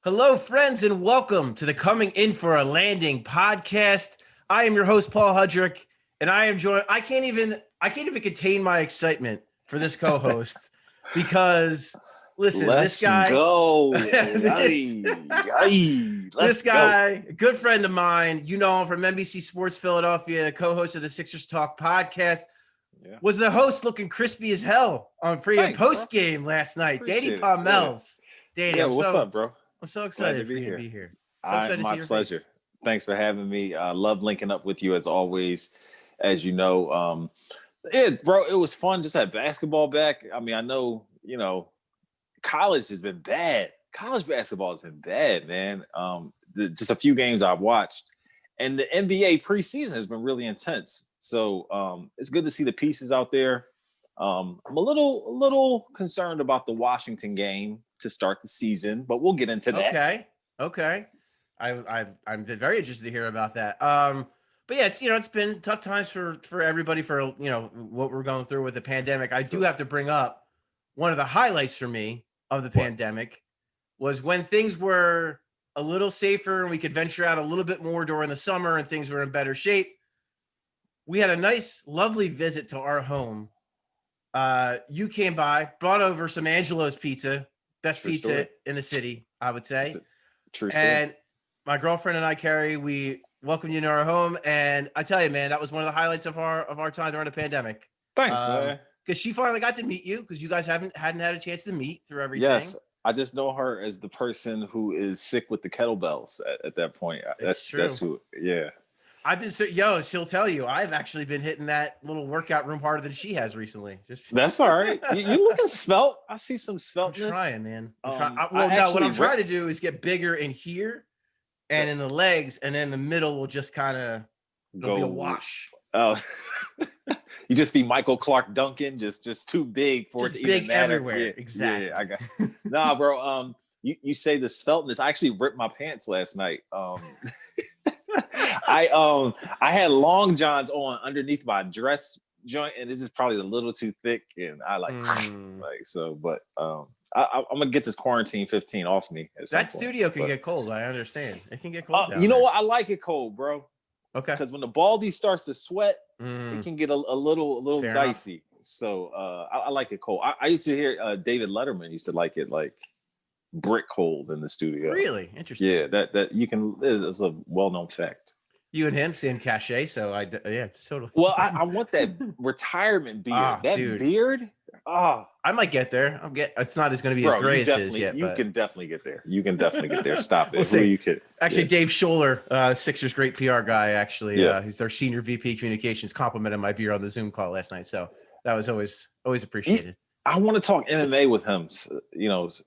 Hello, friends, and welcome to the Coming In for a Landing podcast. I am your host, Paul Hudrick, and I am joined. I can't even contain my excitement for this co-host because, listen, this Let's guy, go. this, Let's this go. guy, a good friend of mine, you know him from NBC Sports Philadelphia, co-host of the Sixers Talk podcast. Yeah. Was the host looking crispy as hell on pre and post game last night? Danny Pommells. Danny, what's up, bro? I'm so excited for you to be here. So excited to see your pleasure. Face. Thanks for having me. I love linking up with you as always. As you know, bro, it was fun just have basketball back. I mean, I know, college has been bad. College basketball has been bad, man. Just a few games I've watched. And the NBA preseason has been really intense. So it's good to see the pieces out there. I'm a little concerned about the Washington game to start the season, but we'll get into that. Okay. I'm very interested to hear about that. But yeah, it's been tough times for everybody for what we're going through with the pandemic. I do have to bring up one of the highlights for me of the pandemic was when things were a little safer and we could venture out a little bit more during the summer and things were in better shape. We had a nice, lovely visit to our home. You came by, brought over some Angelo's pizza, best True pizza story. In the city, I would say. True story. And my girlfriend and I, Carrie, we welcomed you to our home, and I tell you, man, that was one of the highlights of our time during the pandemic. Thanks, man. Because she finally got to meet you, because you guys hadn't had a chance to meet through everything. Yes, I just know her as the person who is sick with the kettlebells at that point. That's who. Yeah. I've been she'll tell you, I've actually been hitting that little workout room harder than she has recently. That's all right. You looking svelte. I see some sveltness. I'm trying, man. What I'm trying to do is get bigger in here and in the legs, and then the middle will just kind of be a wash. Oh, you just be Michael Clark Duncan, just too big for it to even matter. Everywhere. Yeah, exactly. Yeah, I got. Nah, bro. You say the sveltness. I actually ripped my pants last night. I had long johns on underneath my dress joint, and it's just probably a little too thick, and I like so. But I'm gonna get this quarantine 15 off me. That studio can get cold. I understand. It can get cold. You know what? I like it cold, bro. Okay. Because when the baldy starts to sweat, it can get a little Fair dicey. Enough. So I like it cold. I used to hear David Letterman used to like it like brick cold in the studio. Really interesting. Yeah, that you can. It's a well-known fact. You and him same cachet, so totally. Well, I want that retirement beard. Beard. I might get there. It's not as going to be as gray as his yet. You can definitely get there. You can definitely get there. Stop it. We'll see. You could. Actually, Dave Scholler, Sixers great PR guy. Actually, he's their senior VP communications. Complimented my beard on the Zoom call last night, so that was always appreciated. I want to talk MMA with him,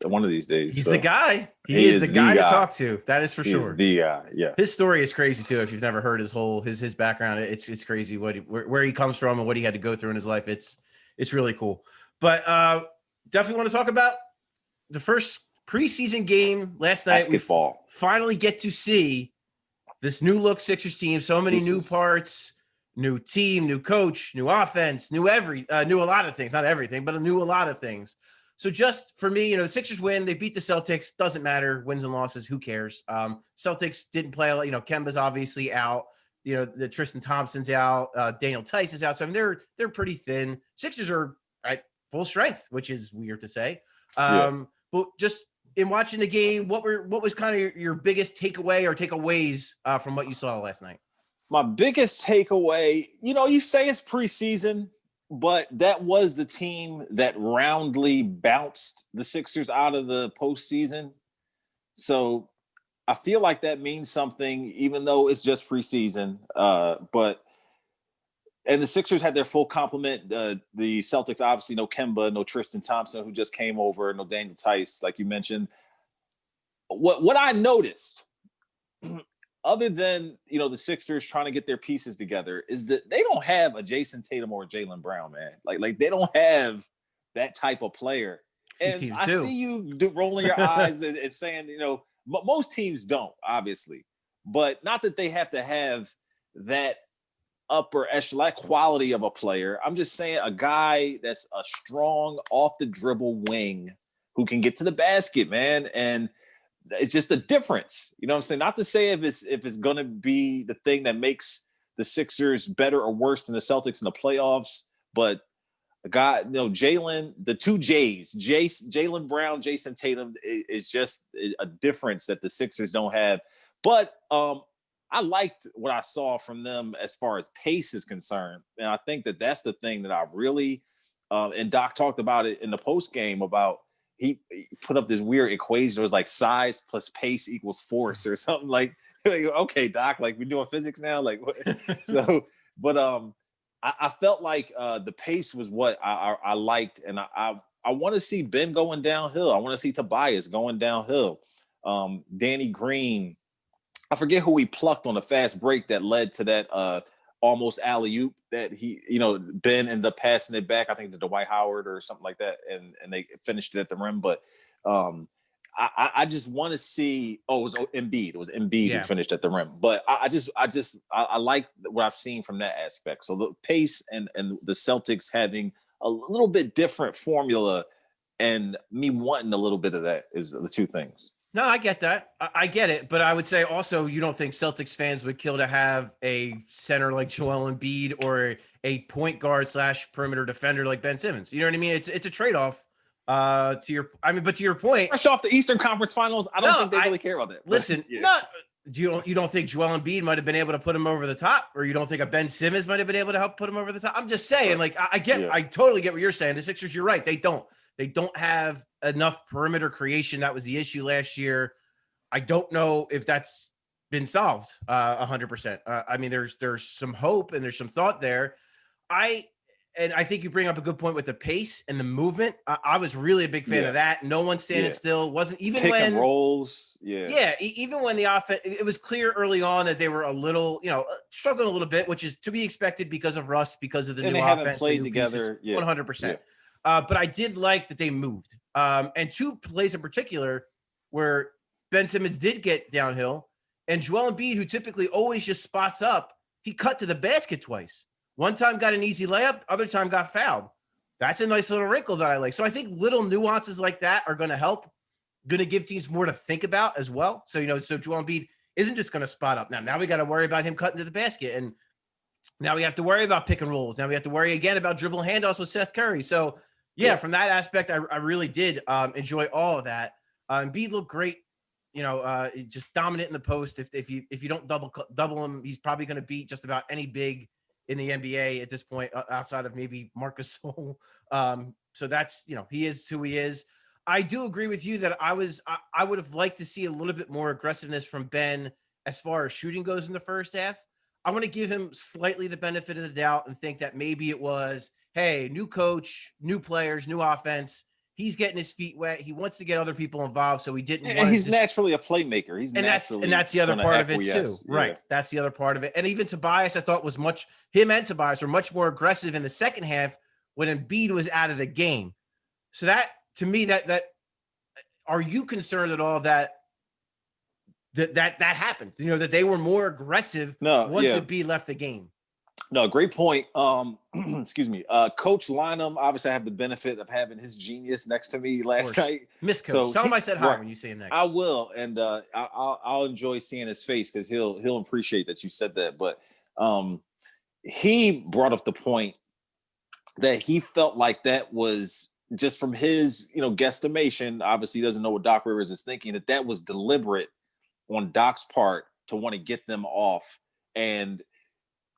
one of these days. He's the guy. He is the guy to talk to. That is for sure. He's the guy. Yeah. His story is crazy too. If you've never heard his background, it's crazy where he comes from and what he had to go through in his life. It's really cool. But definitely want to talk about the first preseason game last night. Basketball. We finally get to see this new look Sixers team. So many new parts. New team, new coach, new offense, knew a lot of things, not everything, but knew a lot of things. So just for me, the Sixers win, they beat the Celtics, doesn't matter, wins and losses, who cares? Celtics didn't play a lot, Kemba's obviously out, the Tristan Thompson's out, Daniel Tice is out. So I mean, they're pretty thin. Sixers are at full strength, which is weird to say. But just in watching the game, what was kind of your biggest takeaway or takeaways from what you saw last night? My biggest takeaway, you say it's preseason, but that was the team that roundly bounced the Sixers out of the postseason. So I feel like that means something, even though it's just preseason. And the Sixers had their full complement. The Celtics, obviously, no Kemba, no Tristan Thompson, who just came over, no Daniel Tice, like you mentioned. What I noticed, other than, the Sixers trying to get their pieces together, is that they don't have a Jason Tatum or a Jaylen Brown, man. Like they don't have that type of player. And I see you rolling your eyes and saying, most teams don't, obviously. But not that they have to have that upper echelon quality of a player. I'm just saying a guy that's a strong off the dribble wing who can get to the basket, man. And it's just a difference. You know what I'm saying? Not to say if it's going to be the thing that makes the Sixers better or worse than the Celtics in the playoffs, but Jalen, the two J's, Jaylen Brown, Jason Tatum is just a difference that the Sixers don't have. But I liked what I saw from them as far as pace is concerned. And I think that that's the thing that I really, and Doc talked about it in the post game about he put up this weird equation. It was like size plus pace equals force or something like okay, Doc, like we're doing physics now. Like, what? So, but I felt like the pace was what I liked. And I want to see Ben going downhill. I want to see Tobias going downhill. Danny Green, I forget who he plucked on a fast break that led to that almost alley-oop that Ben ended up passing it back, I think to Dwight Howard or something like that, and they finished it at the rim. But I just want to see. Oh, it was Embiid. It was Embiid who finished at the rim. But I like what I've seen from that aspect. So the pace and the Celtics having a little bit different formula, and me wanting a little bit of that is the two things. No, I get that. I get it. But I would say also you don't think Celtics fans would kill to have a center like Joel Embiid or a point guard / perimeter defender like Ben Simmons. You know what I mean? It's a trade-off. But to your point, fresh off the Eastern Conference Finals, I don't think they really care about that. Listen, you don't think Joel Embiid might have been able to put him over the top, or you don't think a Ben Simmons might have been able to help put him over the top? I'm just saying, like, I totally get what you're saying. The Sixers, you're right. They don't have enough perimeter creation. That was the issue last year. I don't know if that's been solved 100%. I mean, there's some hope and there's some thought there. I think you bring up a good point with the pace and the movement. I was really a big fan of that. No one standing still. Wasn't even pick when and rolls. Even when the offense, it was clear early on that they were a little, struggling a little bit, which is to be expected because of rust, because of the new offense. Haven't played together. 100%. But I did like that they moved. And two plays in particular where Ben Simmons did get downhill, and Joel Embiid, who typically always just spots up, he cut to the basket twice. One time got an easy layup, other time got fouled. That's a nice little wrinkle that I like. So I think little nuances like that are going to help, going to give teams more to think about as well. So, so Joel Embiid isn't just going to spot up. Now we got to worry about him cutting to the basket. And now we have to worry about pick and rolls. Now we have to worry again about dribble handoffs with Seth Curry. So, from that aspect, I really did enjoy all of that. Embiid looked great. Just dominant in the post. If you don't double him, he's probably going to beat just about any big in the NBA at this point, outside of maybe Marcus Gasol. So that's, he is who he is. I do agree with you that I would have liked to see a little bit more aggressiveness from Ben as far as shooting goes in the first half. I want to give him slightly the benefit of the doubt and think that maybe it was, hey, new coach, new players, new offense. He's getting his feet wet. He wants to get other people involved, so he didn't. And he's naturally a playmaker. That's the other part of it too, right? That's the other part of it. And even Tobias, I thought him and Tobias were much more aggressive in the second half when Embiid was out of the game. So that, to me, that are you concerned at all that happened? That they were more aggressive once Embiid left the game. No, great point. Excuse me. Coach Lynham, obviously I have the benefit of having his genius next to me last night. Miss Coach. So tell him I said hi when you see him next. I will. And I'll enjoy seeing his face because he'll appreciate that you said that. But he brought up the point that he felt like that was just from his, guesstimation. Obviously he doesn't know what Doc Rivers is thinking, that was deliberate on Doc's part to want to get them off. And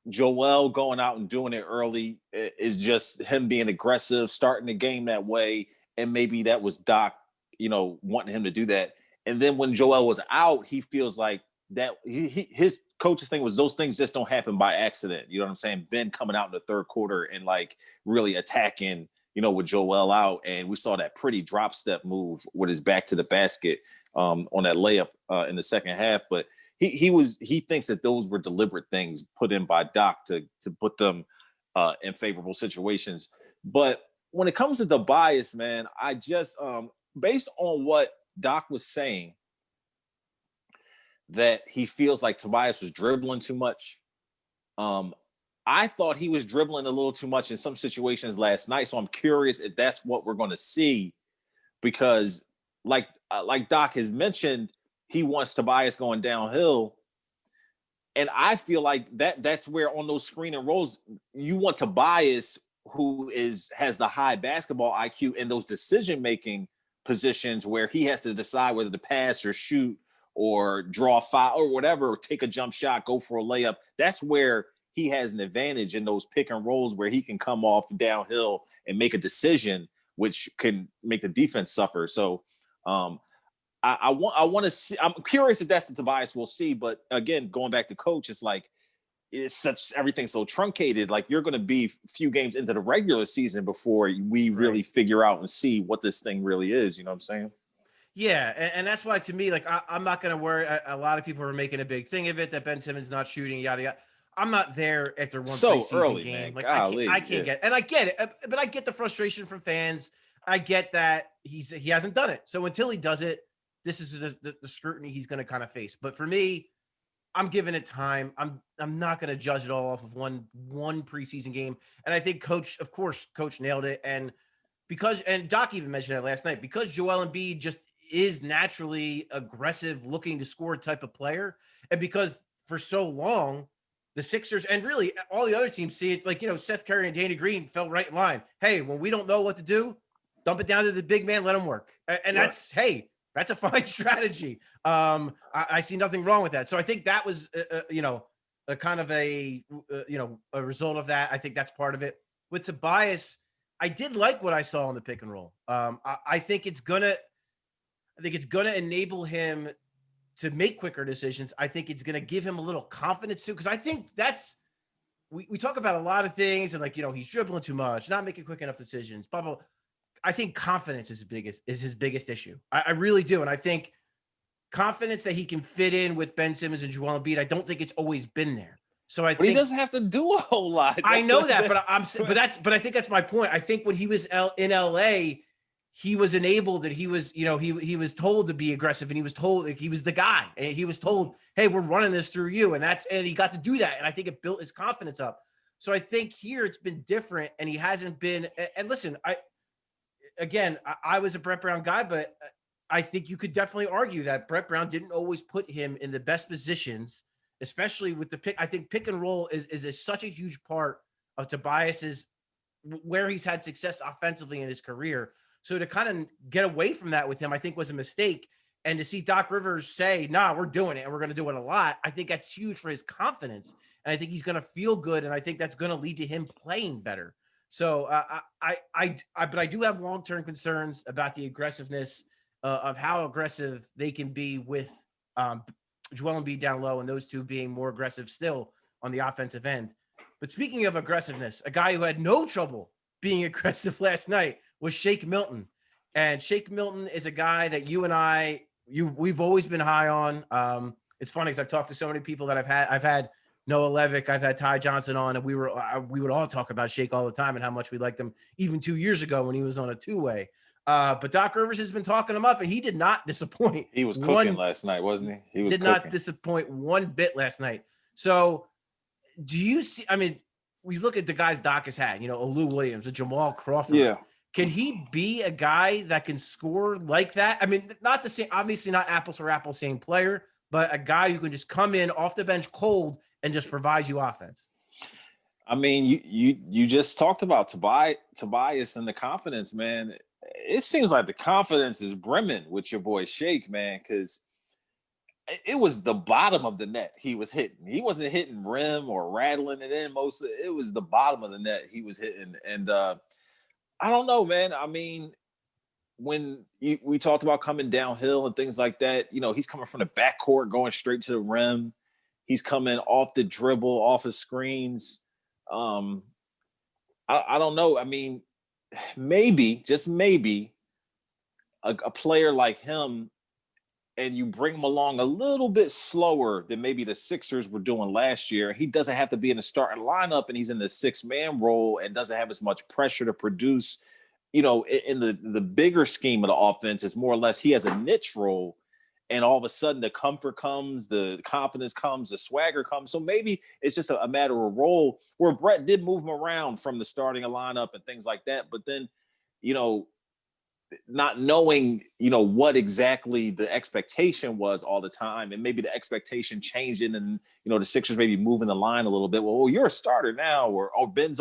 Joel going out and doing it early is just him being aggressive, starting the game that way. And maybe that was Doc, wanting him to do that. And then when Joel was out, he feels like that his coach's thing was those things just don't happen by accident. You know what I'm saying? Ben coming out in the third quarter and like really attacking, with Joel out. And we saw that pretty drop step move with his back to the basket on that layup in the second half. But he thinks that those were deliberate things put in by Doc to put them in favorable situations. But when it comes to Tobias, man, I just based on what Doc was saying, that he feels like Tobias was dribbling too much. I thought he was dribbling a little too much in some situations last night. So I'm curious if that's what we're going to see, because like Doc has mentioned, he wants Tobias going downhill. And I feel like that's where on those screen and rolls, you want Tobias, who has the high basketball IQ in those decision-making positions where he has to decide whether to pass or shoot or draw a foul or whatever, or take a jump shot, go for a layup. That's where he has an advantage in those pick and rolls where he can come off downhill and make a decision, which can make the defense suffer. So I want to see. I'm curious if that's the Tobias we'll see. But again, going back to coach, it's like everything's so truncated. Like you're going to be a few games into the regular season before we really figure out and see what this thing really is. You know what I'm saying? Yeah, and that's why to me, like I'm not going to worry. A lot of people are making a big thing of it that Ben Simmons not shooting, yada yada. I'm not there after one preseason early, game. Man. Like Golly, I can't get, and I get it, but I get the frustration from fans. I get that he hasn't done it. So until he does it, this is the scrutiny he's going to kind of face. But for me, I'm giving it time. I'm not going to judge it all off of one preseason game. And I think coach nailed it. And Doc even mentioned that last night, because Joel Embiid just is naturally aggressive, looking to score type of player. And because for so long, the Sixers and really all the other teams see it like, Seth Curry and Danny Green fell right in line. Hey, when we don't know what to do, dump it down to the big man, let him work. And that's a fine strategy. I see nothing wrong with that. So I think that was, a kind of a result of that. I think that's part of it. With Tobias, I did like what I saw on the pick and roll. I think it's gonna enable him to make quicker decisions. I think it's gonna give him a little confidence too, because I think that's we talk about a lot of things and he's dribbling too much, not making quick enough decisions, blah blah. I think confidence is his biggest issue. I really do. And I think confidence that he can fit in with Ben Simmons and Joel Embiid, I don't think it's always been there. So I think he doesn't have to do a whole lot. I know that, but I think that's my point. I think when he was in LA, he was enabled and he was told to be aggressive, and he was told he was the guy, and he was told, hey, we're running this through you. And he got to do that. And I think it built his confidence up. So I think here it's been different, and he hasn't been, and listen, I was a Brett Brown guy, but I think you could definitely argue that Brett Brown didn't always put him in the best positions, especially with the pick. I think pick and roll is such a huge part of Tobias's where he's had success offensively in his career. So to kind of get away from that with him, I think was a mistake. And to see Doc Rivers say, nah, we're doing it and we're going to do it a lot, I think that's huge for his confidence. And I think he's going to feel good. And I think that's going to lead to him playing better. So but I do have long-term concerns about the aggressiveness of how aggressive they can be with Joel Embiid down low, and those two being more aggressive still on the offensive end. But speaking of aggressiveness, a guy who had no trouble being aggressive last night was Shake Milton. And Shake Milton is a guy that you and we've always been high on. It's funny because I've talked to so many people that I've had Noah Levick, I've had Ty Johnson on, and we would all talk about Shake all the time and how much we liked him even 2 years ago when he was on a two-way. But Doc Rivers has been talking him up, and he did not disappoint. He was cooking last night, wasn't he? He was did not disappoint one bit last night. So do you see, I mean, we look at the guys Doc has had, a Lou Williams, a Jamal Crawford. Yeah. Can he be a guy that can score like that? I mean, not the same, obviously not apples for apples, same player, but a guy who can just come in off the bench cold and just provide you offense. I mean, you just talked about Tobias and the confidence, man. It seems like the confidence is brimming with your boy Shake, man, because it was the bottom of the net he was hitting. He wasn't hitting rim or rattling it in. It was the bottom of the net he was hitting. And I don't know, man. I mean, when we talked about coming downhill and things like that, he's coming from the backcourt, going straight to the rim. He's coming off the dribble, off of screens. I don't know. I mean, maybe, just maybe, a player like him, and you bring him along a little bit slower than maybe the Sixers were doing last year. He doesn't have to be in the starting lineup, and he's in the six-man role and doesn't have as much pressure to produce. In the bigger scheme of the offense, it's more or less he has a niche role, and all of a sudden the comfort comes, the confidence comes, the swagger comes. So maybe it's just a matter of role where Brett did move him around from the starting lineup and things like that. But then, not knowing, what exactly the expectation was all the time. And maybe the expectation changing and, the Sixers maybe moving the line a little bit. Well, you're a starter now, or, Ben's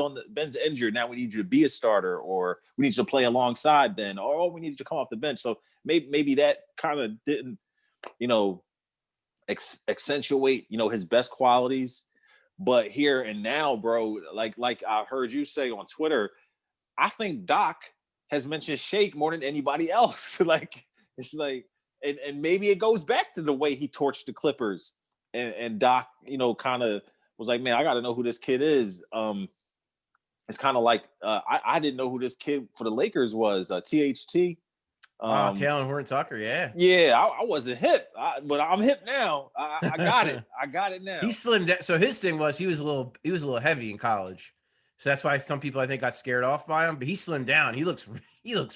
injured. Now we need you to be a starter, or we need you to play alongside Ben, or we need you to come off the bench. So maybe that kind of didn't, accentuate, his best qualities. But here and now, bro, like I heard you say on Twitter, I think Doc has mentioned Shake more than anybody else. It's like, and maybe it goes back to the way he torched the Clippers, and Doc, kind of was like, man, I got to know who this kid is. It's kind of like I didn't know who this kid for the Lakers was. THT. Taylor Horton-Tucker, yeah. Yeah, I wasn't hip, but I'm hip now. I got it. I got it now. He slimmed down. So his thing was he was a little heavy in college. So that's why some people I think got scared off by him. But he slimmed down. He looks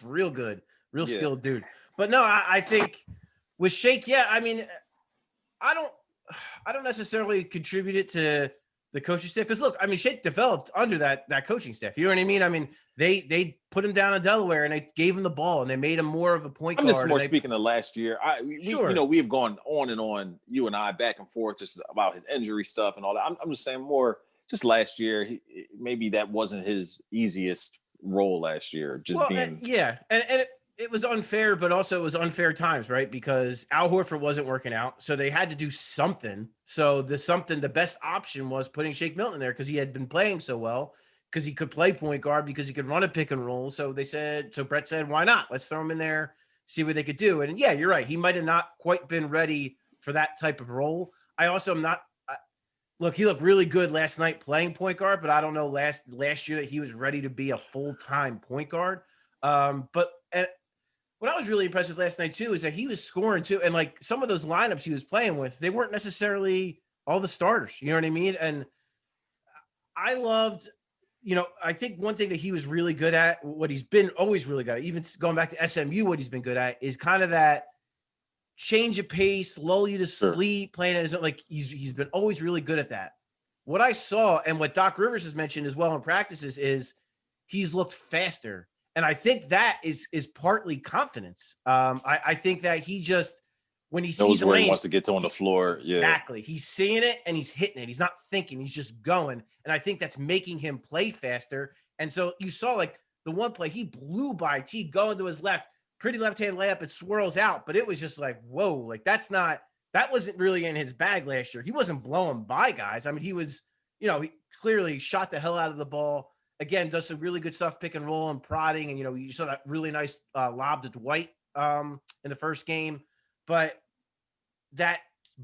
real good, skilled dude. But no, I think with Shake, yeah. I mean, I don't necessarily contribute it to the coaching staff, because look, I mean, Shake developed under that coaching staff. You know what I mean? I mean, they put him down in Delaware and they gave him the ball and they made him more of a point guard. I'm just more speaking of last year. Sure. We have gone on and on, you and I, back and forth, just about his injury stuff and all that. I'm just saying more. Just last year, maybe that wasn't his easiest role last year. And it was unfair, but also it was unfair times, right? Because Al Horford wasn't working out, so they had to do something. So the best option was putting Shake Milton there because he had been playing so well, because he could play point guard, because he could run a pick and roll. So Brett said, why not? Let's throw him in there, see what they could do. And yeah, you're right. He might have not quite been ready for that type of role. I also am not. Look, he looked really good last night playing point guard, but I don't know last year that he was ready to be a full-time point guard. But what I was really impressed with last night too is that he was scoring too, and like some of those lineups he was playing with, they weren't necessarily all the starters. You know what I mean? And I loved, I think one thing that he was really good at, what he's been always really good at, even going back to SMU, what he's been good at is kind of that change of pace, lull you to sleep, playing at his own. Like he's been always really good at that. What I saw and what Doc Rivers has mentioned as well in practices is he's looked faster. And I think that is partly confidence. I think that he just, when he sees where he wants to get to on the floor. Yeah, exactly. He's seeing it and he's hitting it. He's not thinking, he's just going. And I think that's making him play faster. And so you saw like the one play, he blew by T going to his left, pretty left-hand layup, it swirls out, but it was just like, whoa, like that wasn't really in his bag last year. He wasn't blowing by guys. I mean, he was, he clearly shot the hell out of the ball. Again, does some really good stuff, pick and roll and prodding. And, you saw that really nice lob to Dwight in the first game. But that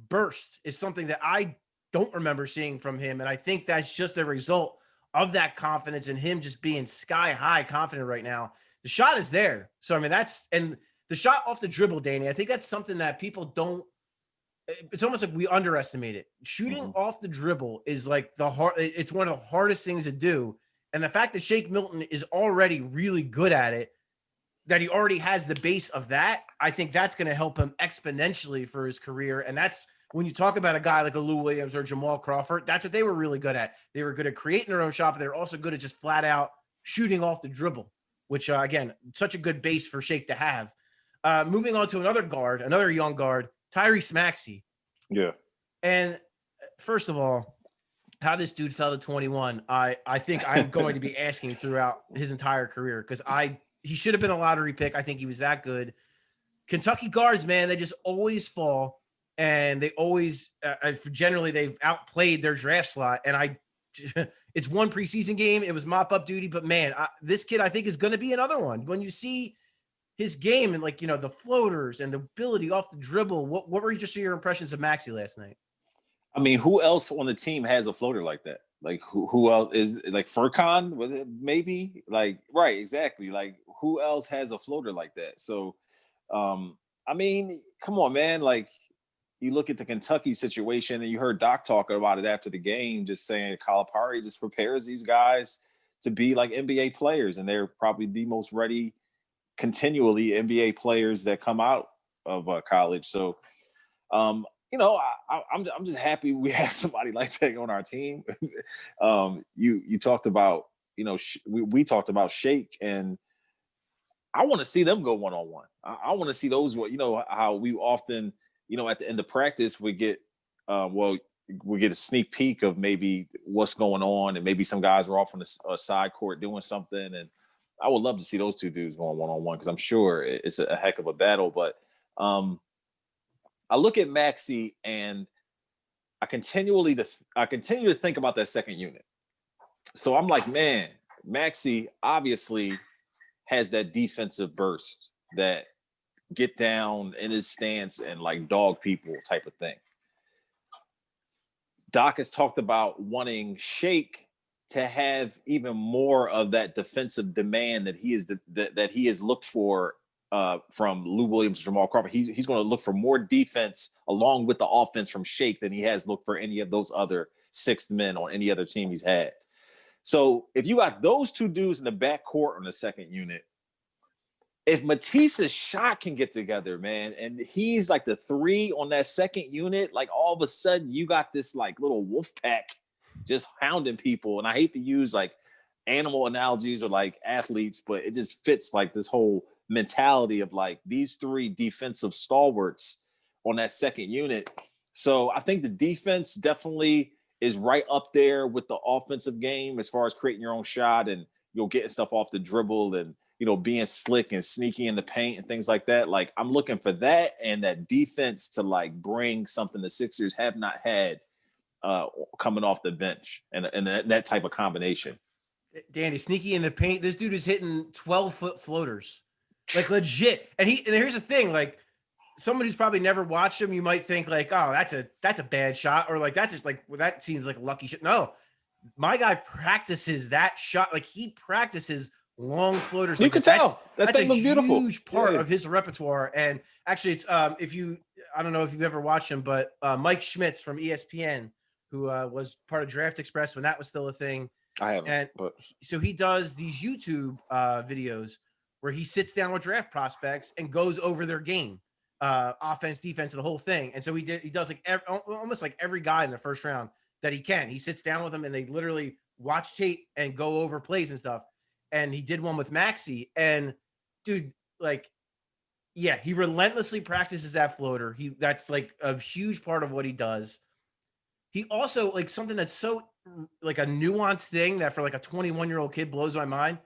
burst is something that I don't remember seeing from him. And I think that's just a result of that confidence and him just being sky high confident right now. The shot is there. So, I mean, and the shot off the dribble, Danny, I think that's something that people it's almost like we underestimate it. Shooting off the dribble is like it's one of the hardest things to do. And the fact that Shake Milton is already really good at it, that he already has the base of that, I think that's going to help him exponentially for his career. And that's when you talk about a guy like a Lou Williams or Jamal Crawford, that's what they were really good at. They were good at creating their own shot, but they were also good at just flat out shooting off the dribble, which, again, such a good base for Shake to have. Moving on to another young guard, Tyrese Maxey. Yeah. And first of all, how this dude fell to 21, I think I'm going to be asking throughout his entire career, because he should have been a lottery pick. I think he was that good. Kentucky guards, man, they just always fall, and they always generally they've outplayed their draft slot. And it's one preseason game. It was mop up duty, but man, this kid I think is going to be another one. When you see his game and the floaters and the ability off the dribble, what were just your impressions of Maxey last night? I mean, who else on the team has a floater like that? Like who else is like Furkan? Was it maybe like right? Exactly. Like who else has a floater like that? So, I mean, come on, man. Like you look at the Kentucky situation, and you heard Doc talking about it after the game, just saying Calipari just prepares these guys to be like NBA players, and they're probably the most ready continually NBA players that come out of college. So, I'm just happy we have somebody like that on our team. You talked about, we talked about Shake, and I want to see them go one-on-one. I want to see those, you know, how we often, you know, at the end of practice, we get a sneak peek of maybe what's going on, and maybe some guys are off on the side court doing something. And I would love to see those two dudes going one-on-one, because I'm sure it's a heck of a battle. But I look at Maxey, and I continue to think about that second unit. So I'm like, man, Maxey obviously has that defensive burst, that get down in his stance and like dog people type of thing. Doc has talked about wanting Shake to have even more of that defensive demand that he has looked for from Lou Williams, Jamal Crawford. He's going to look for more defense along with the offense from Shake than he has looked for any of those other sixth men on any other team he's had. So if you got those two dudes in the backcourt on the second unit, if Matisse's shot can get together, man, and he's like the three on that second unit, like all of a sudden you got this like little wolf pack just hounding people. And I hate to use like animal analogies or like athletes, but it just fits like this whole mentality of like these three defensive stalwarts on that second unit. So I think the defense definitely is right up there with the offensive game as far as creating your own shot and, you know, getting stuff off the dribble and, you know, being slick and sneaky in the paint and things like that. Like I'm looking for that and that defense to like bring something the Sixers have not had coming off the bench and that type of combination. Danny, sneaky in the paint. This dude is hitting 12-foot floaters, like legit. And here's the thing, like somebody who's probably never watched him, you might think like, oh, that's a bad shot, or like that's just like, well, that seems like a lucky shot. No, my guy practices that shot. Like he practices long floaters. You like can tell that thing was beautiful. Huge part of his repertoire. And actually, it's I don't know if you've ever watched him, but Mike Schmitz from ESPN, who was part of Draft Express when that was still a thing. I haven't. And so he does these YouTube videos where he sits down with draft prospects and goes over their game, offense, defense, and the whole thing. And so he does like almost like every guy in the first round that he can. He sits down with them and they literally watch tape and go over plays and stuff. And he did one with Maxey, and dude, like, yeah, he relentlessly practices that floater. That's like a huge part of what he does. He also, like, something that's so like a nuanced thing that for like a 21-year-old kid blows my mind.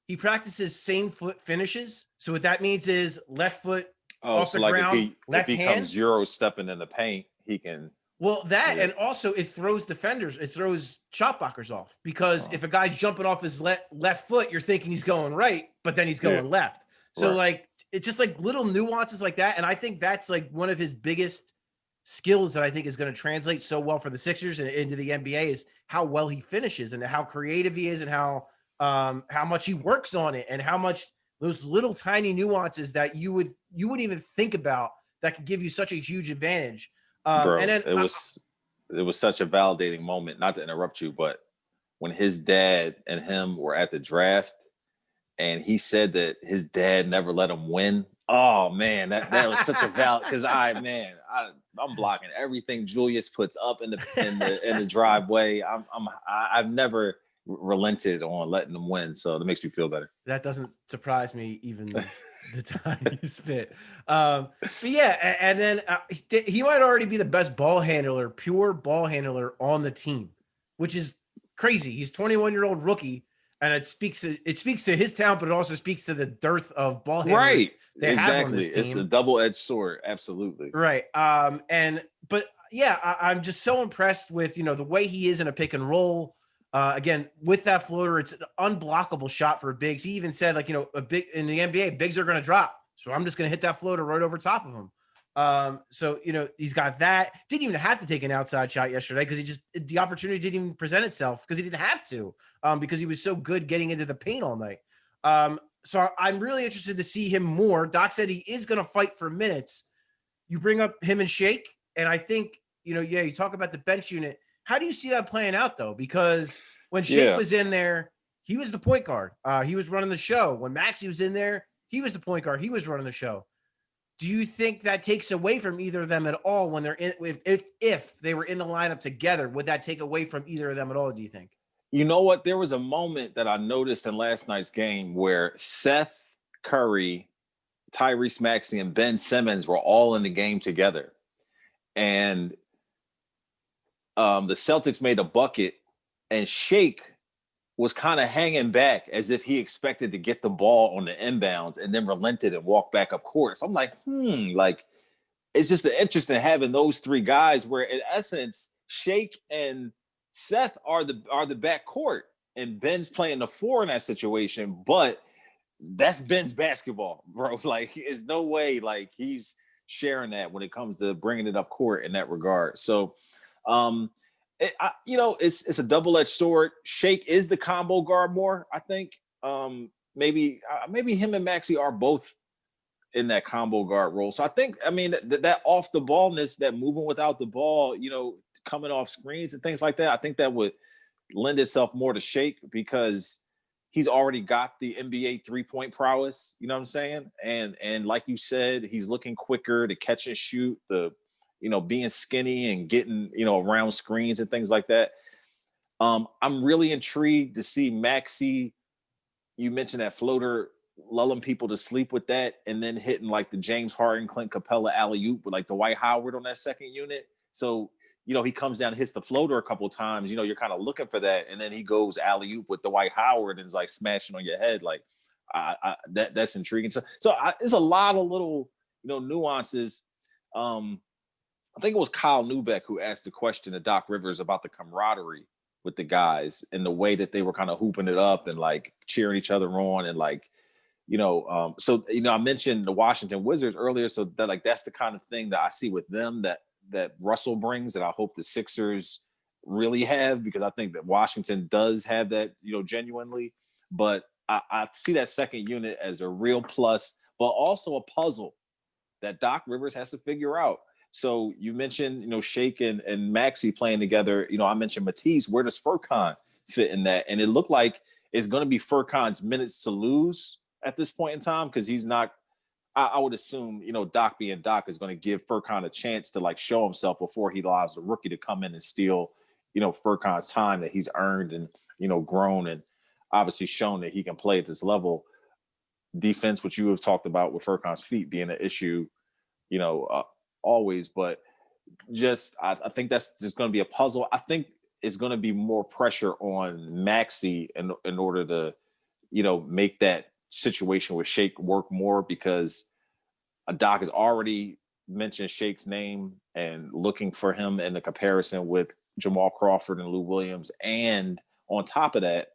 He practices same foot finishes. So what that means is left foot off the ground, left hand. If he comes Euro stepping in the paint, he can. Well, and also it throws defenders, it throws shot blockers off, because if a guy's jumping off his left foot, you're thinking he's going right, but then he's going left. So like, it's just like little nuances like that. And I think that's like one of his biggest skills that I think is going to translate so well for the Sixers and into the NBA is how well he finishes and how creative he is and how much he works on it and how much those little tiny nuances that you wouldn't even think about that could give you such a huge advantage. Bro, and then it was such a validating moment, not to interrupt you, but when his dad and him were at the draft and he said that his dad never let him win. Oh man, that was such a because I'm blocking everything Julius puts up in the driveway. I've never relented on letting them win, so that makes me feel better. That doesn't surprise me even the time you spit. But yeah, and then he might already be the best pure ball handler on the team, which is crazy. He's 21-year-old rookie, and it speaks to his talent, but it also speaks to the dearth of ball handlers. Right, exactly. It's a double-edged sword, absolutely. Right. But yeah, I'm just so impressed with the way he is in a pick and roll. Again, with that floater, it's an unblockable shot for bigs. He even said, like, a big in the NBA, bigs are going to drop. So I'm just going to hit that floater right over top of him. So, he's got that. Didn't even have to take an outside shot yesterday because the opportunity didn't even present itself because he didn't have to, because he was so good getting into the paint all night. So I'm really interested to see him more. Doc said he is going to fight for minutes. You bring up him and Shake, and I think, you talk about the bench unit. How do you see that playing out, though? Because when Shake was in there, he was the point guard. He was running the show. When Maxey was in there, he was the point guard. He was running the show. Do you think that takes away from either of them at all when they're in? If they were in the lineup together, would that take away from either of them at all, do you think? You know what? There was a moment that I noticed in last night's game where Seth Curry, Tyrese Maxey, and Ben Simmons were all in the game together. And the Celtics made a bucket, and Shake was kind of hanging back as if he expected to get the ball on the inbounds and then relented and walked back up court. So I'm like, like, it's just interesting having those three guys where, in essence, Shake and Seth are the back court, and Ben's playing the four in that situation. But that's Ben's basketball, bro. Like, there's no way like he's sharing that when it comes to bringing it up court in that regard. So, it's a double-edged sword. Shake is the combo guard more, I think. Maybe him and Maxey are both in that combo guard role. So I think, that off the ballness, that moving without the ball, coming off screens and things like that, I think that would lend itself more to Shake because he's already got the NBA 3-point prowess, you know what I'm saying? And like you said, he's looking quicker to catch and shoot, being skinny and getting, around screens and things like that. I'm really intrigued to see Maxey. You mentioned that floater, lulling people to sleep with that, and then hitting like the James Harden, Clint Capella alley-oop with like Dwight Howard on that second unit. So, he comes down and hits the floater a couple of times, you're kind of looking for that. And then he goes alley-oop with Dwight Howard and is like smashing on your head. Like that's intriguing. So it's a lot of little, nuances. I think it was Kyle Neubeck who asked the question to Doc Rivers about the camaraderie with the guys and the way that they were kind of hooping it up and like cheering each other on and like, I mentioned the Washington Wizards earlier. So that like, that's the kind of thing that I see with them that Russell brings that I hope the Sixers really have, because I think that Washington does have that, genuinely, but I see that second unit as a real plus, but also a puzzle that Doc Rivers has to figure out. So you mentioned, Shake and Maxey playing together. I mentioned Matisse. Where does Furkan fit in that? And it looked like it's going to be Furkan's minutes to lose at this point in time because he's not. I would assume, Doc being Doc is going to give Furkan a chance to like show himself before he allows a rookie to come in and steal, Furkan's time that he's earned and, grown and obviously shown that he can play at this level. Defense, which you have talked about with Furkan's feet being an issue, always, but just I think that's just going to be a puzzle. I think it's going to be more pressure on Maxey in order to, make that situation with Shake work more, because Doc has already mentioned Shake's name and looking for him in the comparison with Jamal Crawford and Lou Williams. And on top of that,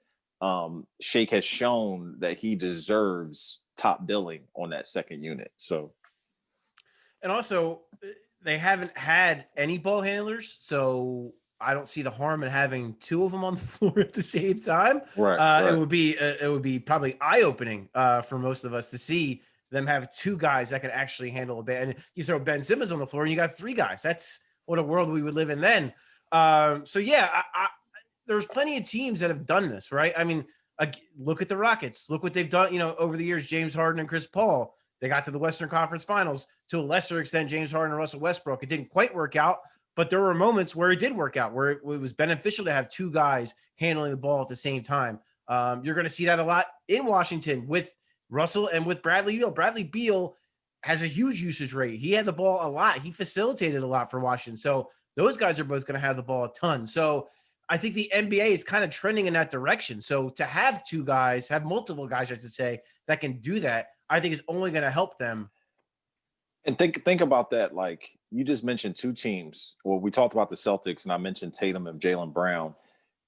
Shake has shown that he deserves top billing on that second unit. So. And also, they haven't had any ball handlers, so I don't see the harm in having two of them on the floor at the same time. Right. It would be probably eye-opening for most of us to see them have two guys that can actually handle a bit. And you throw Ben Simmons on the floor, and you got three guys. That's what a world we would live in then. There's plenty of teams that have done this, right? I mean, look at the Rockets. Look what they've done. Over the years, James Harden and Chris Paul. They got to the Western Conference Finals. To a lesser extent, James Harden and Russell Westbrook. It didn't quite work out, but there were moments where it did work out, where it was beneficial to have two guys handling the ball at the same time. You're going to see that a lot in Washington with Russell and with Bradley Beal. Bradley Beal has a huge usage rate. He had the ball a lot. He facilitated a lot for Washington. So those guys are both going to have the ball a ton. So I think the NBA is kind of trending in that direction. So to have multiple guys, I should say, that can do that, I think is only going to help them. And think about that. Like you just mentioned two teams. Well, we talked about the Celtics and I mentioned Tatum and Jaylen Brown.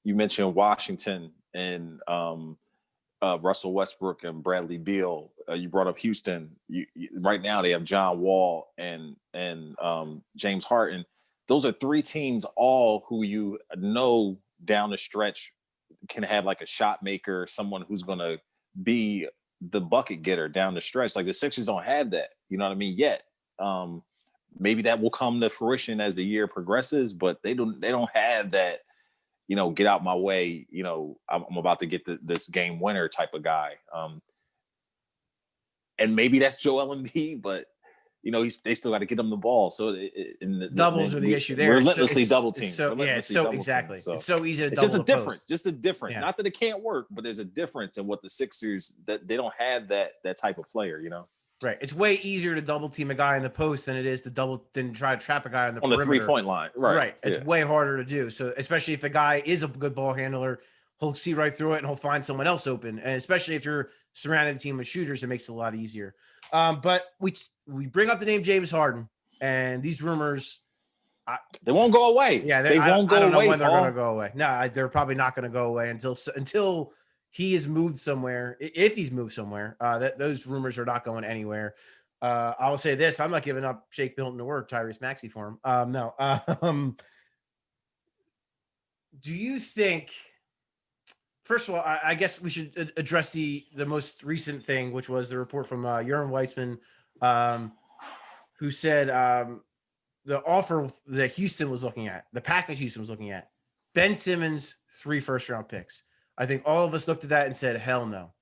You mentioned Washington and Russell Westbrook and Bradley Beal. You brought up Houston. Right now they have John Wall and James Harden. Those are three teams all who down the stretch can have like a shot maker, someone who's going to be the bucket getter down the stretch. Like the Sixers don't have that, you know what I mean, yet. Maybe that will come to fruition as the year progresses, but they don't have that, get out my way, I'm about to get this game winner type of guy. And maybe that's Joel Embiid, but they still got to get him the ball. So doubles are the issue there. Relentlessly double team. Exactly. So it's so easy to it's double just a difference. Yeah. Not that it can't work, but there's a difference in what the Sixers, that they don't have that type of player, Right. It's way easier to double team a guy in the post than it is to try to trap a guy on the perimeter. 3-point line. Right. It's way harder to do. So especially if a guy is a good ball handler, he'll see right through it and he'll find someone else open. And especially if you're surrounding a team with shooters, it makes it a lot easier. But we bring up the name James Harden, and these rumors, they won't go away. Yeah, they won't go away. I don't know when they're going to go away. No, they're probably not going to go away until he is moved somewhere. If he's moved somewhere, those rumors are not going anywhere. I will say this: I'm not giving up Shake Milton or Tyrese Maxey for him. No. Do you think? First of all, I guess we should address the most recent thing, which was the report from Urim Weissman, who said the offer that Houston was looking at, the package Houston was looking at, Ben Simmons, 3 first-round picks. I think all of us looked at that and said, hell no.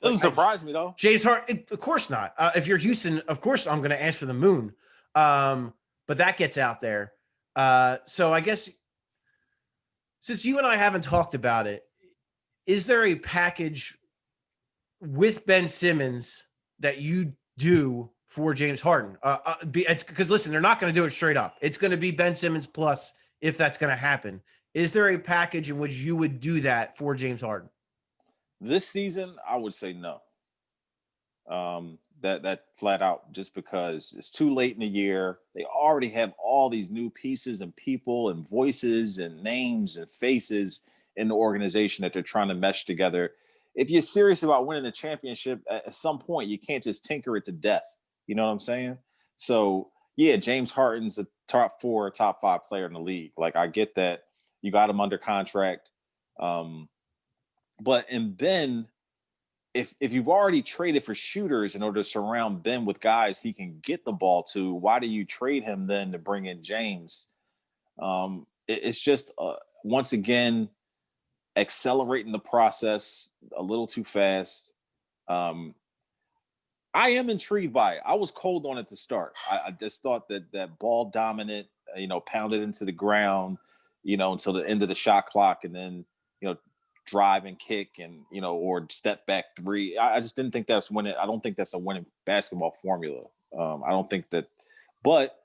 Doesn't surprise me, though. James Harden, of course not. If you're Houston, of course I'm going to ask for the moon. But that gets out there. So I guess since you and I haven't talked about it, is there a package with Ben Simmons that you do for James Harden? It's because, listen, they're not going to do it straight up. It's going to be Ben Simmons plus if that's going to happen. Is there a package in which you would do that for James Harden? This season, I would say no. That flat out, just because it's too late in the year. They already have all these new pieces and people and voices and names and faces in the organization that they're trying to mesh together. If you're serious about winning a championship, at some point, you can't just tinker it to death. You know what I'm saying? So, yeah, James Harden's a top 4, top 5 player in the league. Like, I get that. You got him under contract. But in Ben, if you've already traded for shooters in order to surround Ben with guys he can get the ball to, why do you trade him then to bring in James? It's just, once again, accelerating the process a little too fast. I am intrigued by it. I was cold on it to start. I just thought that ball dominant, pounded into the ground, until the end of the shot clock, and then, drive and kick and, or step back 3. I just didn't think that's winning. I don't think that's a winning basketball formula. I don't think that, but,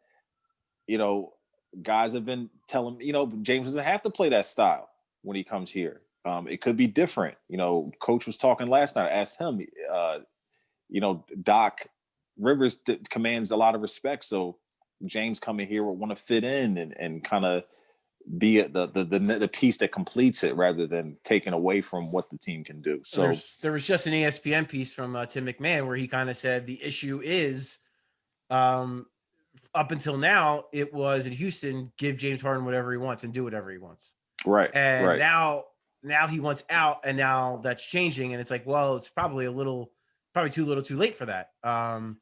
guys have been telling, James doesn't have to play that style when he comes here. It could be different. Coach was talking last night. I asked him, Doc Rivers commands a lot of respect. So James coming here would want to fit in and kind of be the piece that completes it rather than taking away from what the team can do. So there was just an ESPN piece from Tim McMahon where he kind of said the issue is up until now it was in Houston, give James Harden whatever he wants and do whatever he wants. Right. And right. now he wants out, and now that's changing. And it's like, well, it's probably too little too late for that. And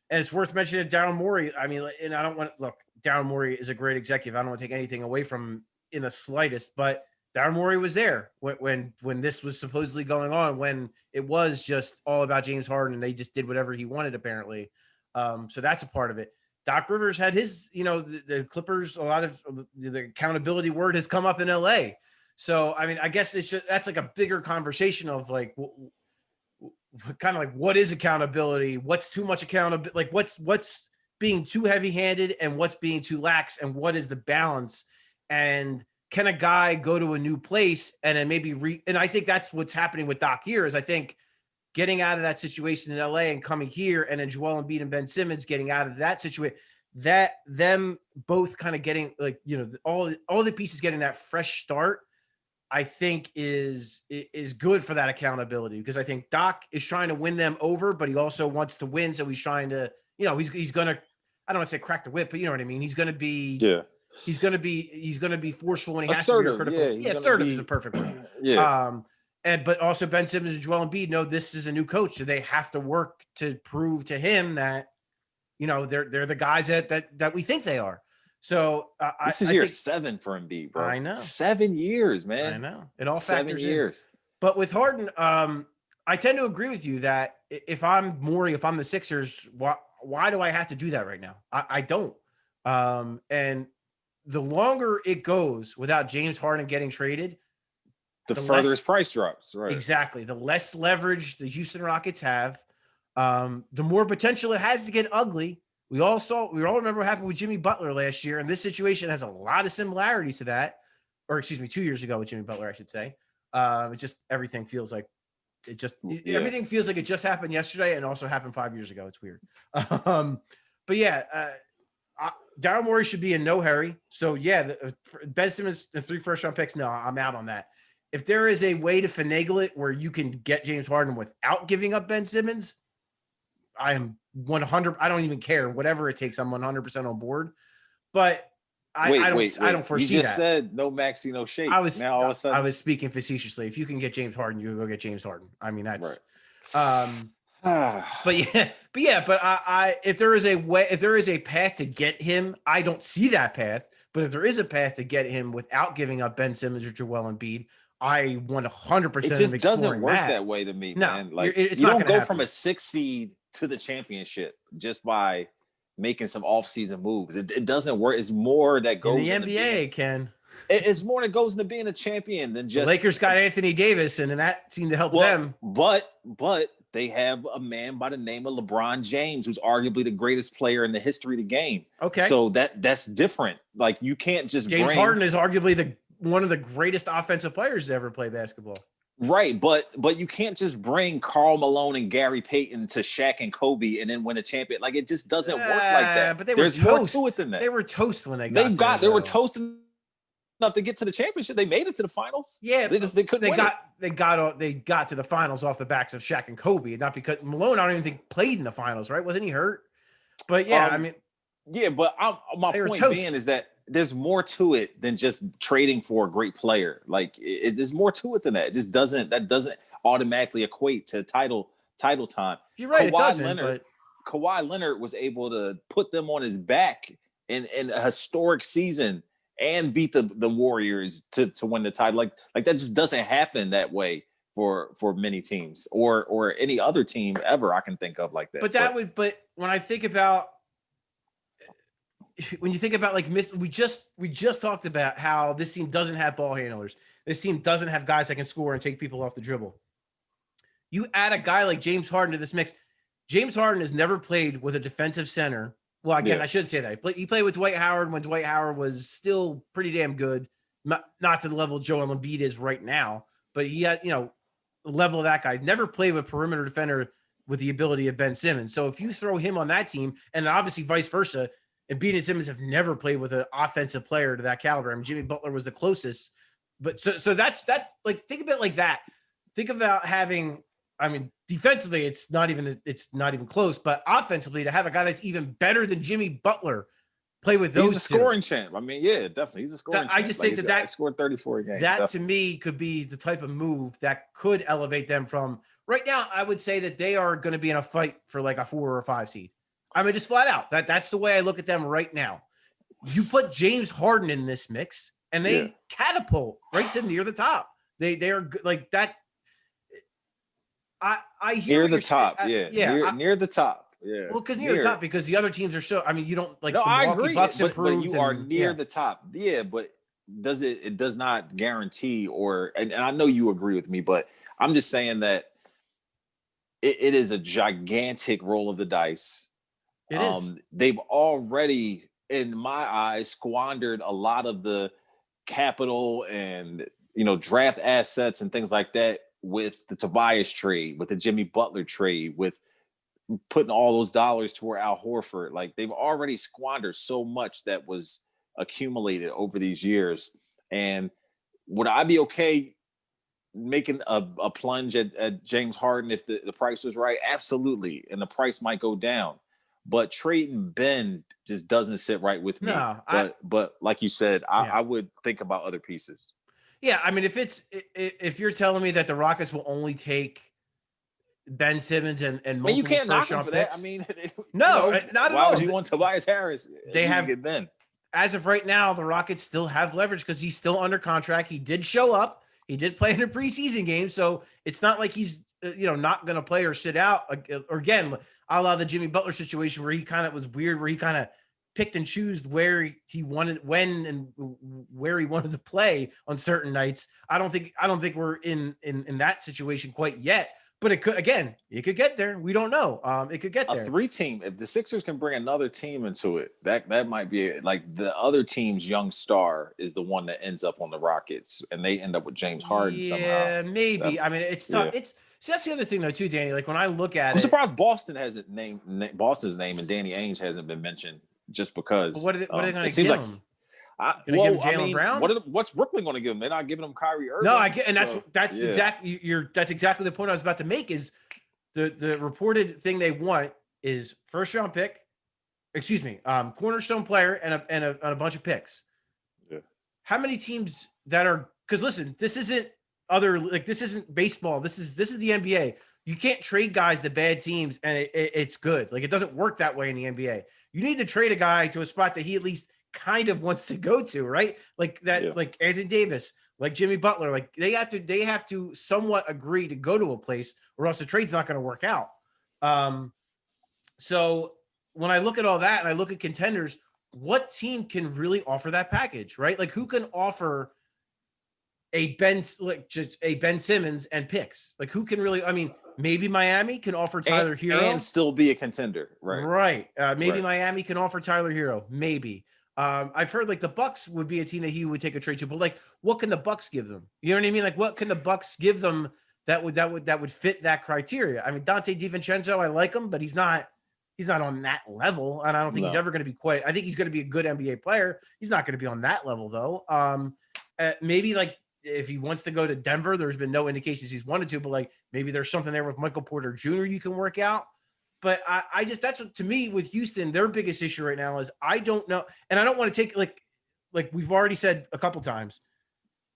it's worth mentioning Daryl Morey. I mean, and I don't want to look, Daryl Morey is a great executive. I don't want to take anything away from him in the slightest, but Daryl Morey was there when this was supposedly going on, when it was just all about James Harden and they just did whatever he wanted, apparently. So that's a part of it. Doc Rivers had his, the Clippers, a lot of the accountability word has come up in LA. So, I mean, I guess that's like a bigger conversation of like, kind of like, what is accountability? What's too much accountability? Like what's being too heavy-handed and what's being too lax, and what is the balance? And can a guy go to a new place and then maybe and I think that's what's happening with Doc here is I think getting out of that situation in LA and coming here, and then Joel Embiid and Ben Simmons getting out of that situation, that them both kind of getting like, all the pieces getting that fresh start, I think is good for that accountability, because I think Doc is trying to win them over, but he also wants to win. So he's trying to, he's going to, I don't want to say crack the whip, but you know what I mean? He's going to be, he's going to be forceful when he has to be critical. Yeah, assertive is a perfect word. But also Ben Simmons and Joel Embiid know this is a new coach, so they have to work to prove to him that, they're the guys that we think they are. So this is year 7 for Embiid, bro. I know. 7 years, man. I know. It all 7 years. But with Harden, I tend to agree with you that if I'm the Sixers, why do I have to do that right now? I don't. And the longer it goes without James Harden getting traded, the further his price drops. Right. Exactly. The less leverage the Houston Rockets have, the more potential it has to get ugly. We all remember what happened with Jimmy Butler last year, and this situation has a lot of similarities to that. Or excuse me, 2 years ago with Jimmy Butler, I should say. It just everything feels like everything feels like it just happened yesterday and also happened 5 years ago. It's weird. But yeah, Daryl Morey should be in no hurry. So yeah, Ben Simmons and 3 first-round picks. No, I'm out on that. If there is a way to finagle it where you can get James Harden without giving up Ben Simmons, I am 100. I don't even care. Whatever it takes, I'm 100% on board. But I don't foresee that. You just said no Maxey, no Shake. I was speaking facetiously. If you can get James Harden, you go get James Harden. I mean, that's right. but if there is a path to get him, I don't see that path. But if there is a path to get him without giving up Ben Simmons or Joel Embiid, I 100%. It just doesn't work that way to me, man. Like you don't go from a 6 seed to the championship just by making some off-season moves. It doesn't work. It's more that goes in the NBA, Ken. It's more that goes into being a champion than just the Lakers got Anthony Davis, and that seemed to help them. But they have a man by the name of LeBron James, who's arguably the greatest player in the history of the game. Okay. So that's different. Like you can't just James Harden is arguably one of the greatest offensive players to ever play basketball. Right, but you can't just bring Karl Malone and Gary Payton to Shaq and Kobe and then win a champion. Like it just doesn't work like that. But there's more to it than that. They were toast when they were toast enough to get to the championship. They made it to the finals. Yeah, they couldn't. They got to the finals off the backs of Shaq and Kobe, not because Malone. I don't even think played in the finals. Right? Wasn't he hurt? But yeah, I mean, yeah. But my point being is that there's more to it than just trading for a great player. Like there's more to it than that. It doesn't automatically equate to title time. You're right. Kawhi Leonard was able to put them on his back in a historic season and beat the Warriors to win the title. Like that just doesn't happen that way for many teams or any other team ever I can think of like that. But when I think about, when you think about like we just talked about how this team doesn't have ball handlers. This team doesn't have guys that can score and take people off the dribble. You add a guy like James Harden to this mix. James Harden has never played with a defensive center. Well, again, I should say that he played with Dwight Howard when Dwight Howard was still pretty damn good, not to the level Joel Embiid is right now, but he had, the level of that guy. He's never played with a perimeter defender with the ability of Ben Simmons. So if you throw him on that team, and obviously vice versa, Embiid and Simmons have never played with an offensive player to that caliber. I mean, Jimmy Butler was the closest, but so that's that. Like, think of it like that. Think about having. I mean, defensively, it's not even close. But offensively, to have a guy that's even better than Jimmy Butler play with those. He's a scoring champ. I mean, yeah, definitely, he's a scoring champ. I just think that scored 34 a game. That definitely. To me could be the type of move that could elevate them from right now. I would say that they are going to be in a fight for like a 4 or a 5 seed. I mean, just flat out. That's the way I look at them right now. You put James Harden in this mix, and they catapult right to near the top. They are like that. I hear near the top, near the top, yeah. Well, because near the top, because the other teams are so. I mean, you don't like. No, the I agree. Bucks but you are near the top, but it does not guarantee and I know you agree with me, but I'm just saying that it is a gigantic roll of the dice. It is. They've already, in my eyes, squandered a lot of the capital and draft assets and things like that with the Tobias trade, with the Jimmy Butler trade, with putting all those dollars toward Al Horford. Like they've already squandered so much that was accumulated over these years. And would I be okay making a plunge at James Harden if the price was right? Absolutely. And the price might go down. But trading Ben just doesn't sit right with me. No, but like you said, I would think about other pieces. Yeah, I mean, if you're telling me that the Rockets will only take Ben Simmons and multiple you can't knock him for picks, that. I mean, not at all. Why would you want Tobias Harris? They have get Ben. As of right now, the Rockets still have leverage because he's still under contract. He did show up. He did play in a preseason game, so it's not like he's not going to play or sit out. Or again, a la the Jimmy Butler situation where he kind of was weird, where he kind of picked and chose where he wanted, when and where he wanted to play on certain nights. I don't think we're in that situation quite yet. But it could get there. We don't know. It could get there. A 3-team. If the Sixers can bring another team into it, that might be it. Like the other team's young star is the one that ends up on the Rockets, and they end up with James Harden somehow. Yeah, maybe. I mean, it's tough. Yeah. See, that's the other thing though, too, Danny. Like when I look at I'm surprised Boston hasn't named Boston's name and Danny Ainge hasn't been mentioned just because. What are they going to give him? Give Jaylen Brown? What's Brooklyn going to give him? They're not giving him Kyrie Irving. No, I get, and that's exactly the point I was about to make. Is the reported thing they want is first round pick, cornerstone player and a bunch of picks. Yeah. How many teams that are? Because listen, this isn't baseball. This is the NBA. You can't trade guys to bad teams and it's good. Like it doesn't work that way in the NBA. You need to trade a guy to a spot that he at least kind of wants to go to, right? Like that, like Anthony Davis, like Jimmy Butler, like they have to somewhat agree to go to a place or else the trade's not going to work out. So when I look at all that and I look at contenders, what team can really offer that package, right? Like who can offer a Ben Simmons and picks? Like who can really, I mean, maybe Miami can offer Tyler Hero and still be a contender, right? Maybe Miami can offer Tyler Hero, maybe. I've heard like the Bucks would be a team that he would take a trade to, but like, what can the Bucks give them? You know what I mean? Like, what can the Bucks give them that would fit that criteria? I mean, Dante DiVincenzo, I like him, but he's not on that level, and I don't think he's ever going to be quite. I think he's going to be a good NBA player. He's not going to be on that level though. Maybe like if he wants to go to Denver, there's been no indications he's wanted to, but like maybe there's something there with Michael Porter Jr. you can work out. But I just, that's what, to me with Houston, their biggest issue right now is I don't know. And I don't want to take like we've already said a couple times,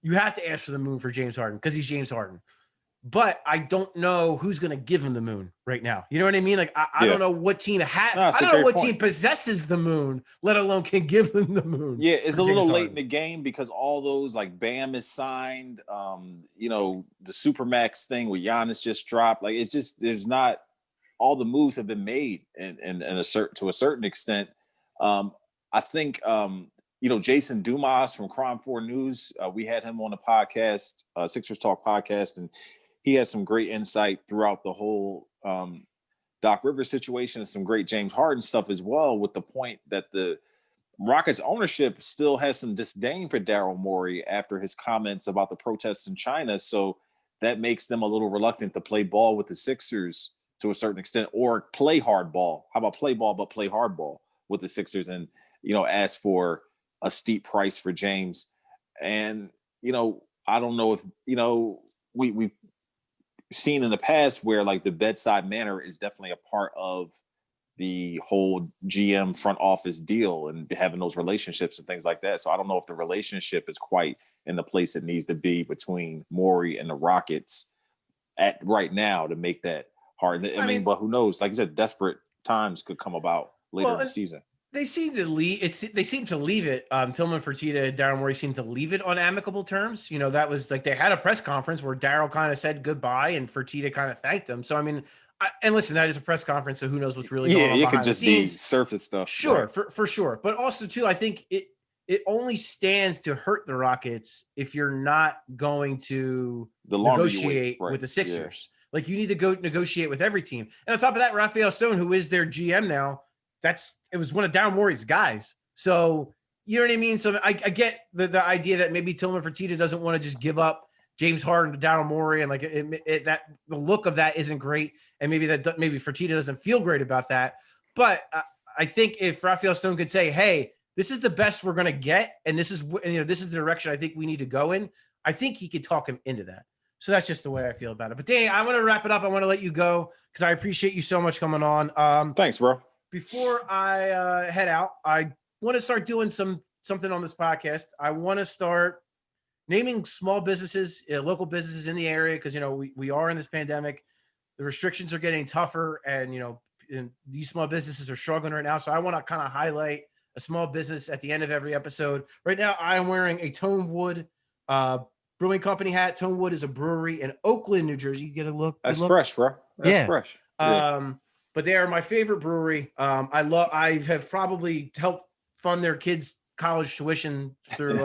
you have to ask for the moon for James Harden because he's James Harden. But I don't know who's going to give him the moon right now. You know what I mean? Like, I don't know what team I don't know what team possesses the moon, let alone can give them the moon. Yeah, it's a little late in the game because all those, like Bam is signed. The Supermax thing with Giannis just dropped. Like, it's just, there's not, all the moves have been made to a certain extent. I think, Jason Dumas from Crime 4 News, we had him on the podcast, Sixers Talk podcast, and he has some great insight throughout the whole Doc Rivers situation and some great James Harden stuff as well, with the point that the Rockets ownership still has some disdain for Daryl Morey after his comments about the protests in China. So that makes them a little reluctant to play ball with the Sixers to a certain extent, or play hard ball. How about play ball, but play hard ball with the Sixers and, ask for a steep price for James. And, I don't know if, we've seen in the past where like the bedside manner is definitely a part of the whole GM front office deal and having those relationships and things like that. So I don't know if the relationship is quite in the place it needs to be between Morey and the Rockets at right now to make that hard. I mean, but who knows? Like you said, desperate times could come about later in the season. They seem to leave. They seem to leave it. Tillman Fertitta, Daryl Morey seemed to leave it on amicable terms. That was like they had a press conference where Daryl kind of said goodbye and Fertitta kind of thanked him. So I mean, and listen, that is a press conference, so who knows what's really going on. Yeah, it could just be surface stuff. Sure, right? for sure. But also too, I think it only stands to hurt the Rockets if you're not going to negotiate with the Sixers. Yeah. Like you need to go negotiate with every team. And on top of that, Raphael Stone, who is their GM now, it was one of Daryl Morey's guys. So you know what I mean? So I get the idea that maybe Tillman Fertitta doesn't want to just give up James Harden to Daryl Morey, and like that the look of that isn't great, and maybe Fertitta doesn't feel great about that. But I think if Raphael Stone could say, "Hey, this is the best we're going to get, and this is the direction I think we need to go in," I think he could talk him into that. So that's just the way I feel about it. But Danny, I want to wrap it up. I want to let you go because I appreciate you so much coming on. Thanks, bro. Before I head out, I want to start doing something on this podcast. I want to start naming small businesses, local businesses in the area, because we are in this pandemic. The restrictions are getting tougher, and these small businesses are struggling right now. So I want to kind of highlight a small business at the end of every episode. Right now, I am wearing a Tonewood Brewing Company hat. Tonewood is a brewery in Oakland, New Jersey. You get a look. That's fresh, bro. That's fresh. Yeah. but they are my favorite brewery. I have probably helped fund their kids' college tuition through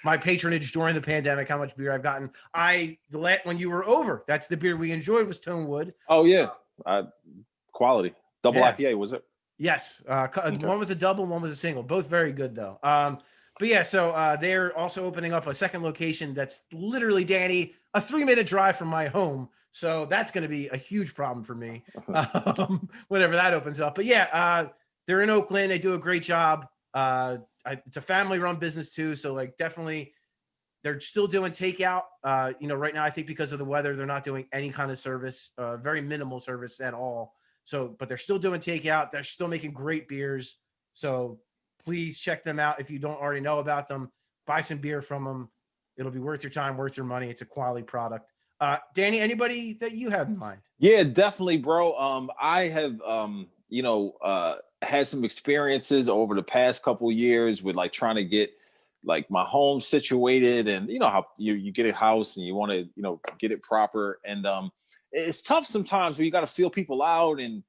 my patronage during the pandemic. How much beer I've gotten. When you were over, that's the beer we enjoyed was Tonewood. Oh yeah, quality double IPA was it? Yes, one was a double, one was a single. Both very good though. But yeah, so they're also opening up a second location that's literally, Danny, a 3-minute drive from my home. So that's going to be a huge problem for me whenever that opens up. But yeah, they're in Oakland. They do a great job. It's a family-run business too. So like definitely they're still doing takeout. Right now I think because of the weather, they're not doing any kind of service, very minimal service at all. So, but they're still doing takeout. They're still making great beers. So please check them out. If you don't already know about them, buy some beer from them. It'll be worth your time, worth your money. It's a quality product. Danny, anybody that you have in mind? Yeah, definitely, bro. I have, had some experiences over the past couple years with like trying to get like my home situated, and you know how you get a house and you want to, get it proper. And it's tough sometimes where you got to feel people out, and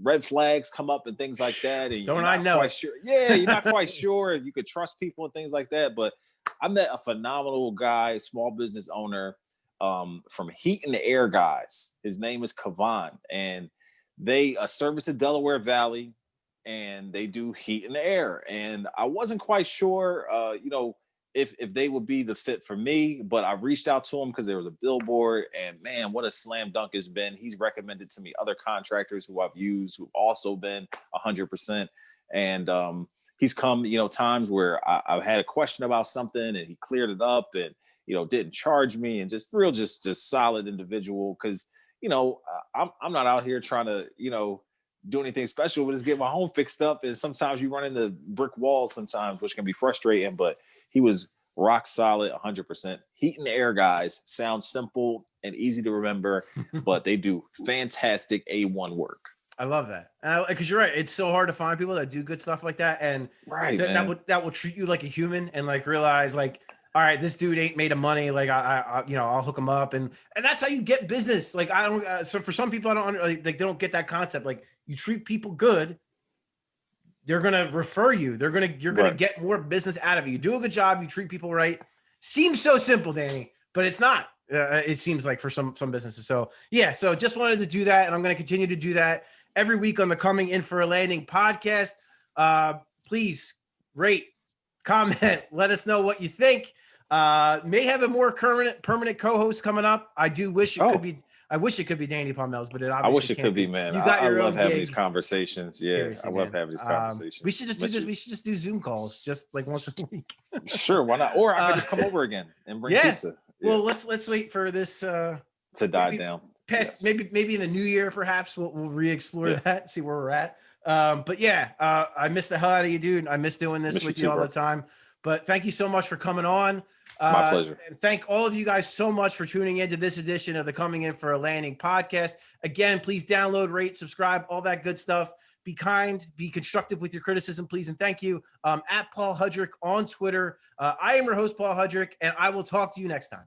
red flags come up and things like that. And don't I know? Sure. Yeah, you're not quite sure if you could trust people and things like that. But I met a phenomenal guy, small business owner, from Heat and the Air guys. His name is Kavan, and they service the Delaware Valley, and they do heat and the air. And I wasn't quite sure, if they would be the fit for me, but I reached out to him because there was a billboard, and man, what a slam dunk it's been. He's recommended to me other contractors who I've used who've also been 100%. And he's come, times where I've had a question about something and he cleared it up, and, didn't charge me, and just solid individual. Cause, I'm not out here trying to, do anything special, but just get my home fixed up. And sometimes you run into brick walls sometimes, which can be frustrating, but he was rock solid 100%. Heat and Air guys sound simple and easy to remember, but they do fantastic A1 work. I love that. Because you're right. It's so hard to find people that do good stuff like that. And right, that will treat you like a human, and like realize like, all right, this dude ain't made of money. Like I'll hook him up. And that's how you get business. Like I don't, so for some people, I don't like they don't get that concept. Like you treat people good, they're going to refer you. You're going to get more business out of you. You do a good job. You treat people right. Seems so simple, Danny, but it's not. It seems like for some businesses. So yeah, so just wanted to do that. And I'm going to continue to do that every week on the Coming In for a Landing podcast. Please rate, comment, let us know what you think. May have a more permanent co-host coming up. I do wish it could be. I wish it could be Danny Pommells, but I wish it could be, man. You got your I love own having gig. These conversations. Yeah, seriously, I love having these conversations. We should just do this. We should just do Zoom calls, just like once a week. Sure, why not? Or I could just come over again and bring pizza. Yeah. Well, let's wait for this to die down. Maybe in the new year, perhaps we'll re-explore that, see where we're at. But yeah, I miss the hell out of you, dude. I miss doing this with you all the time. But thank you so much for coming on. My pleasure. And thank all of you guys so much for tuning into this edition of the Coming In for a Landing podcast. Again, please download, rate, subscribe, all that good stuff. Be kind, be constructive with your criticism, please. And thank you. At Paul Hudrick on Twitter. I am your host, Paul Hudrick, and I will talk to you next time.